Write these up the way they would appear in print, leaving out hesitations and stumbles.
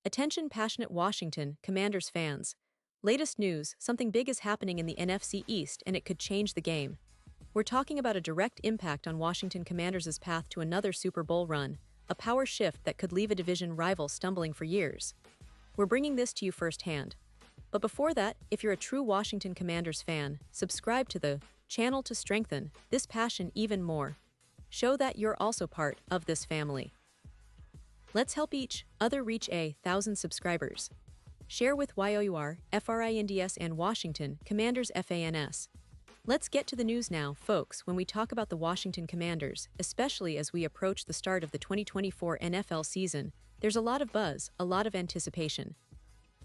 Attention passionate Washington Commanders fans. Latest news, something big is happening in the NFC East and it could change the game. We're talking about a direct impact on Washington Commanders' path to another Super Bowl run, a power shift that could leave a division rival stumbling for years. We're bringing this to you firsthand. But before that, if you're a true Washington Commanders fan, subscribe to the channel to strengthen this passion even more. Show that you're also part of this family. Let's help each other reach 1,000 subscribers. Share with YOUR, FRINDS and Washington Commanders FANS. Let's get to the news now, folks. When we talk about the Washington Commanders, especially as we approach the start of the 2024 NFL season, there's a lot of buzz, a lot of anticipation.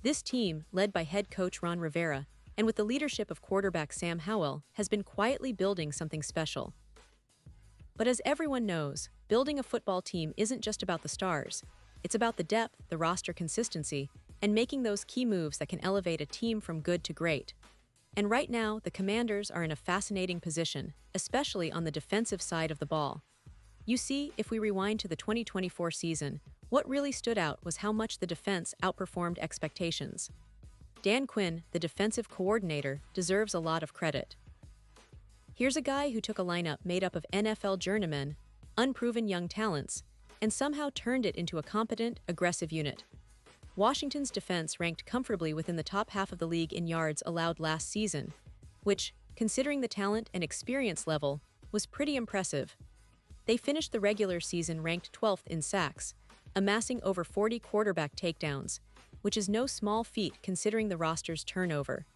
This team, led by head coach Ron Rivera, and with the leadership of quarterback Sam Howell, has been quietly building something special. But as everyone knows, building a football team isn't just about the stars. It's about the depth, the roster consistency, and making those key moves that can elevate a team from good to great. And right now, the Commanders are in a fascinating position, especially on the defensive side of the ball. You see, if we rewind to the 2024 season, what really stood out was how much the defense outperformed expectations. Dan Quinn, the defensive coordinator, deserves a lot of credit. Here's a guy who took a lineup made up of NFL journeymen, unproven young talents, and somehow turned it into a competent, aggressive unit. Washington's defense ranked comfortably within the top half of the league in yards allowed last season, which, considering the talent and experience level, was pretty impressive. They finished the regular season ranked 12th in sacks, amassing over 40 quarterback takedowns, which is no small feat considering the roster's turnover.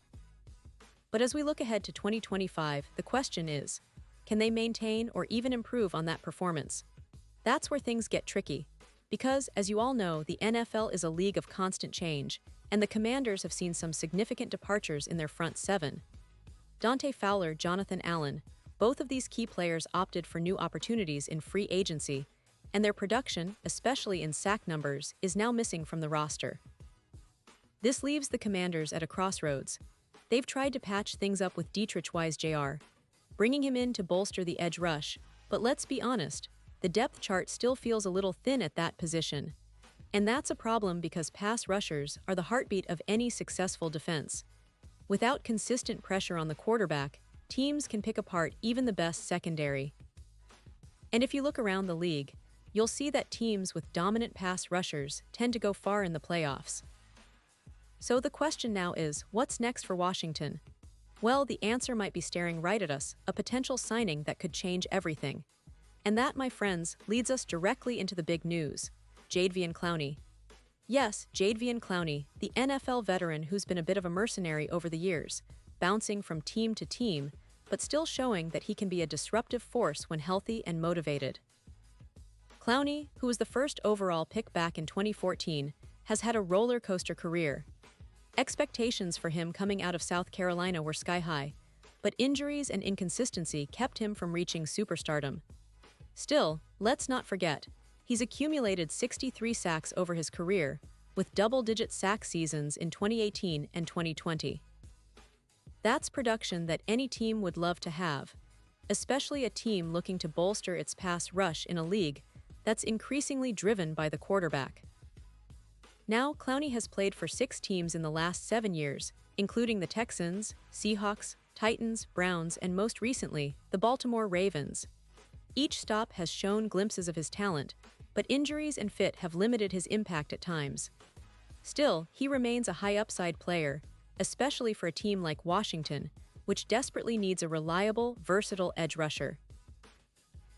But as we look ahead to 2025, the question is, can they maintain or even improve on that performance? That's where things get tricky. Because, as you all know, the NFL is a league of constant change, and the Commanders have seen some significant departures in their front seven. Dante Fowler, Jonathan Allen, both of these key players opted for new opportunities in free agency, and their production, especially in sack numbers, is now missing from the roster. This leaves the Commanders at a crossroads. They've tried to patch things up with Dietrich Wise Jr., bringing him in to bolster the edge rush, but let's be honest, the depth chart still feels a little thin at that position. And that's a problem because pass rushers are the heartbeat of any successful defense. Without consistent pressure on the quarterback, teams can pick apart even the best secondary. And if you look around the league, you'll see that teams with dominant pass rushers tend to go far in the playoffs. So the question now is, what's next for Washington? Well, the answer might be staring right at us, a potential signing that could change everything. And that, my friends, leads us directly into the big news, Jadeveon Clowney. Yes, Jadeveon Clowney, the NFL veteran who's been a bit of a mercenary over the years, bouncing from team to team, but still showing that he can be a disruptive force when healthy and motivated. Clowney, who was the first overall pick back in 2014, has had a roller coaster career. Expectations for him coming out of South Carolina were sky high, but injuries and inconsistency kept him from reaching superstardom. Still, let's not forget, he's accumulated 63 sacks over his career, with double-digit sack seasons in 2018 and 2020. That's production that any team would love to have, especially a team looking to bolster its pass rush in a league that's increasingly driven by the quarterback. Now, Clowney has played for 6 teams in the last 7 years, including the Texans, Seahawks, Titans, Browns, and most recently, the Baltimore Ravens. Each stop has shown glimpses of his talent, but injuries and fit have limited his impact at times. Still, he remains a high-upside player, especially for a team like Washington, which desperately needs a reliable, versatile edge rusher.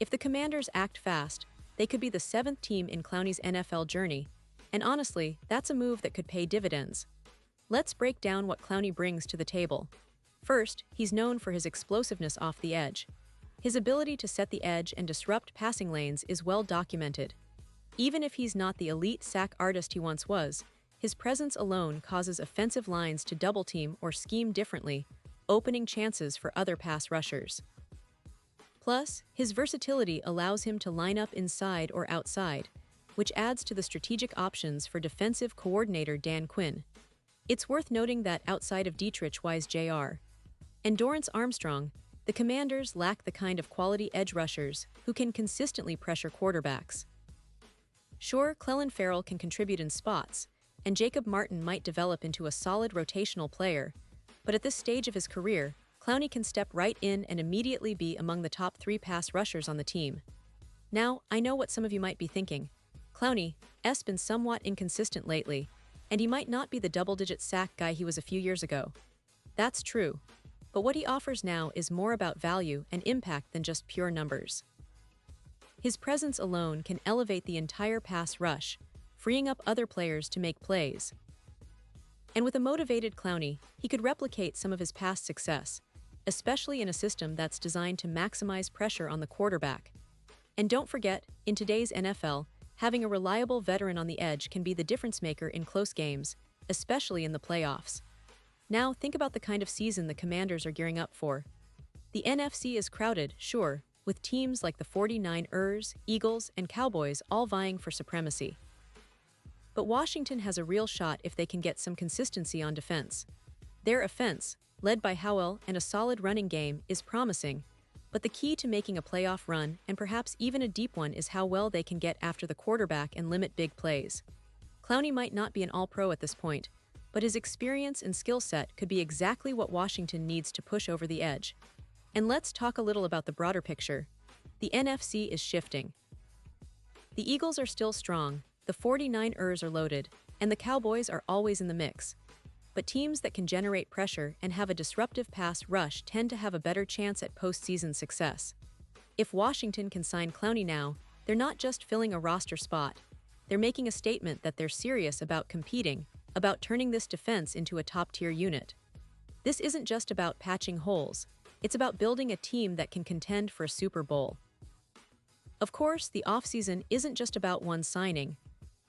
If the Commanders act fast, they could be the 7th team in Clowney's NFL journey, and honestly, that's a move that could pay dividends. Let's break down what Clowney brings to the table. First, he's known for his explosiveness off the edge. His ability to set the edge and disrupt passing lanes is well documented. Even if he's not the elite sack artist he once was, his presence alone causes offensive lines to double-team or scheme differently, opening chances for other pass rushers. Plus, his versatility allows him to line up inside or outside, which adds to the strategic options for defensive coordinator Dan Quinn. It's worth noting that outside of Dietrich Wise Jr. and Dorrance Armstrong, the Commanders lack the kind of quality edge rushers who can consistently pressure quarterbacks. Sure, Clelin Ferrell can contribute in spots, and Jacob Martin might develop into a solid rotational player, but at this stage of his career, Clowney can step right in and immediately be among the top 3 pass rushers on the team. Now, I know what some of you might be thinking. Clowney's been somewhat inconsistent lately, and he might not be the double-digit sack guy he was a few years ago. That's true, but what he offers now is more about value and impact than just pure numbers. His presence alone can elevate the entire pass rush, freeing up other players to make plays. And with a motivated Clowney, he could replicate some of his past success, especially in a system that's designed to maximize pressure on the quarterback. And don't forget, in today's NFL, having a reliable veteran on the edge can be the difference maker in close games, especially in the playoffs. Now, think about the kind of season the Commanders are gearing up for. The NFC is crowded, sure, with teams like the 49ers, Eagles, and Cowboys all vying for supremacy. But Washington has a real shot if they can get some consistency on defense. Their offense, led by Howell and a solid running game, is promising, but the key to making a playoff run, and perhaps even a deep one, is how well they can get after the quarterback and limit big plays. Clowney might not be an all-pro at this point, but his experience and skill set could be exactly what Washington needs to push over the edge. And let's talk a little about the broader picture. The NFC is shifting. The Eagles are still strong, the 49ers are loaded, and the Cowboys are always in the mix. But teams that can generate pressure and have a disruptive pass rush tend to have a better chance at postseason success. If Washington can sign Clowney now, they're not just filling a roster spot. They're making a statement that they're serious about competing, about turning this defense into a top-tier unit. This isn't just about patching holes. It's about building a team that can contend for a Super Bowl. Of course, the offseason isn't just about one signing.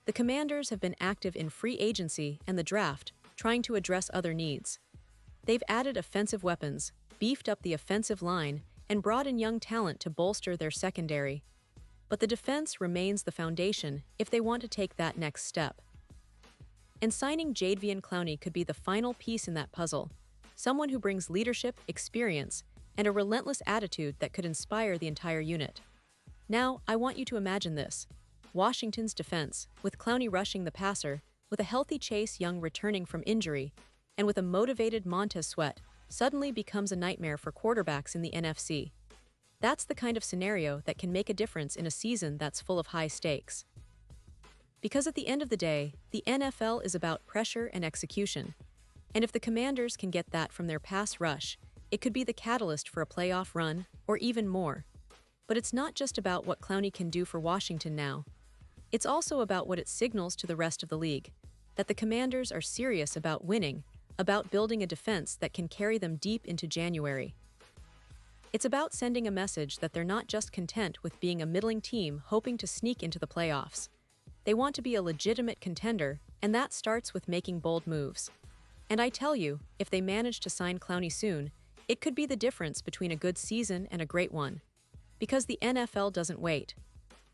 The Commanders have been active in free agency and the draft, trying to address other needs. They've added offensive weapons, beefed up the offensive line, and brought in young talent to bolster their secondary. But the defense remains the foundation if they want to take that next step. And signing Jadeveon Clowney could be the final piece in that puzzle, someone who brings leadership, experience, and a relentless attitude that could inspire the entire unit. Now, I want you to imagine this. Washington's defense, with Clowney rushing the passer, with a healthy Chase Young returning from injury, and with a motivated Montez Sweat, suddenly becomes a nightmare for quarterbacks in the NFC. That's the kind of scenario that can make a difference in a season that's full of high stakes. Because at the end of the day, the NFL is about pressure and execution. And if the Commanders can get that from their pass rush, it could be the catalyst for a playoff run, or even more. But it's not just about what Clowney can do for Washington now. It's also about what it signals to the rest of the league, that the Commanders are serious about winning, about building a defense that can carry them deep into January. It's about sending a message that they're not just content with being a middling team hoping to sneak into the playoffs. They want to be a legitimate contender, and that starts with making bold moves. And I tell you, if they manage to sign Clowney soon, it could be the difference between a good season and a great one. Because the NFL doesn't wait.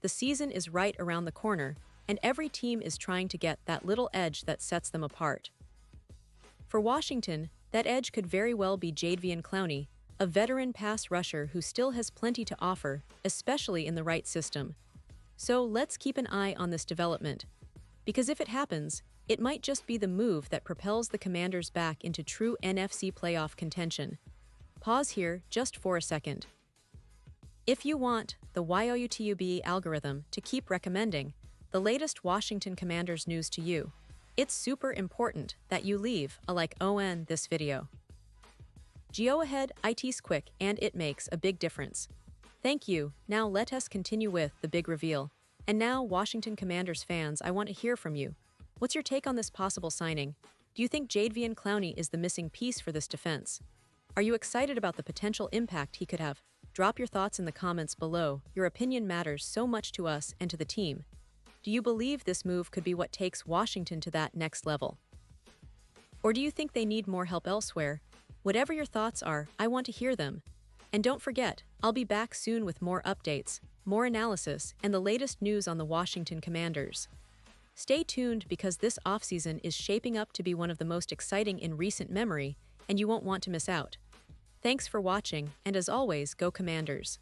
The season is right around the corner, and every team is trying to get that little edge that sets them apart. For Washington, that edge could very well be Jadeveon Clowney, a veteran pass rusher who still has plenty to offer, especially in the right system. So let's keep an eye on this development. Because if it happens, it might just be the move that propels the Commanders back into true NFC playoff contention. Pause here just for a second. If you want the YouTube algorithm to keep recommending the latest Washington Commanders news to you, it's super important that you leave a like on this video. Go ahead, it's quick and it makes a big difference. Thank you. Now let us continue with the big reveal. And now, Washington Commanders fans, I want to hear from you. What's your take on this possible signing? Do you think Jadeveon Clowney is the missing piece for this defense? Are you excited about the potential impact he could have? Drop your thoughts in the comments below. Your opinion matters so much to us and to the team. Do you believe this move could be what takes Washington to that next level? Or do you think they need more help elsewhere? Whatever your thoughts are, I want to hear them. And don't forget, I'll be back soon with more updates, more analysis, and the latest news on the Washington Commanders. Stay tuned because this offseason is shaping up to be one of the most exciting in recent memory, and you won't want to miss out. Thanks for watching, and as always, go Commanders!